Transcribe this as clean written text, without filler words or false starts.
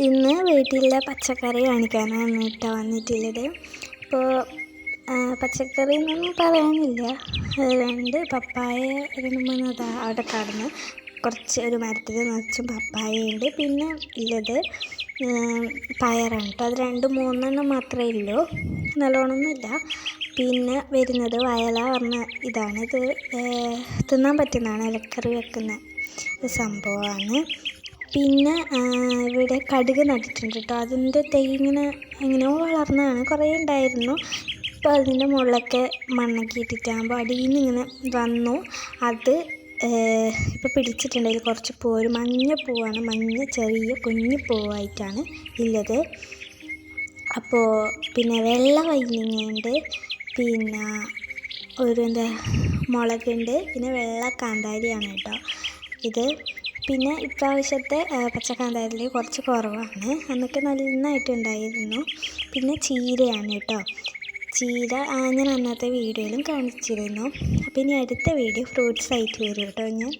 ഇന്ന് വീട്ടിലെ പച്ചക്കറി കാണിക്കാനാണ് കേട്ടോ വന്നിട്ടുള്ളത്. ഇപ്പോൾ പച്ചക്കറി എന്നൊന്നും പറയാനില്ല. 2 പപ്പായ 2-3 അവിടെ കടന്ന് കുറച്ച് ഒരു മരത്തിൽ നിറച്ചും പപ്പായയുണ്ട്. പിന്നെ ഉള്ളത് പയറാണ് കേട്ടോ. അത് 2-3 മാത്രമേ ഉള്ളൂ, നല്ലോണമൊന്നുമില്ല. പിന്നെ വരുന്നത് വയല പറഞ്ഞ ഇതാണ്. ഇത് തിന്നാൻ പറ്റുന്നതാണ്, ഇലക്കറി വെക്കുന്ന ഒരു സംഭവമാണ്. പിന്നെ ഇവിടെ കടുക് നട്ടിട്ടുണ്ട് കേട്ടോ. അതിൻ്റെ തൈ എങ്ങനെയോ വളർന്നതാണ്, കുറേ ഉണ്ടായിരുന്നു. ഇപ്പോൾ അതിൻ്റെ മുകളിലൊക്കെ മണ്ണൊക്കെ ഇട്ടിട്ടാകുമ്പോൾ അടിയിൽ നിന്ന് ഇങ്ങനെ വന്നു. അത് ഇപ്പോൾ പിടിച്ചിട്ടുണ്ട്. അതിൽ കുറച്ച് പൂവ്, ഒരു മഞ്ഞ പൂവാണ്, മഞ്ഞ ചെറിയ കുഞ്ഞു പൂവായിട്ടാണ് ഉള്ളത്. അപ്പോൾ പിന്നെ വെള്ള വഴുതനങ്ങയുണ്ട്, പിന്നെ ഒരു മുളകുണ്ട്, പിന്നെ വെള്ള കാന്താരിയാണ് കേട്ടോ ഇത്. പിന്നെ ഇപ്രാവശ്യത്തെ പച്ചക്കാന്താരിയിൽ കുറച്ച് കുറവാണ്, അന്നൊക്കെ നന്നായിട്ടുണ്ടായിരുന്നു. പിന്നെ ചീരയാണ് കേട്ടോ. ചീര ഞാൻ അന്നത്തെ വീഡിയോയിലും കാണിച്ചിരുന്നു. അപ്പോൾ ഇനി അടുത്ത വീഡിയോ ഫ്രൂട്ട്സ് ആയിട്ട് വരും കേട്ടോ ഞാൻ.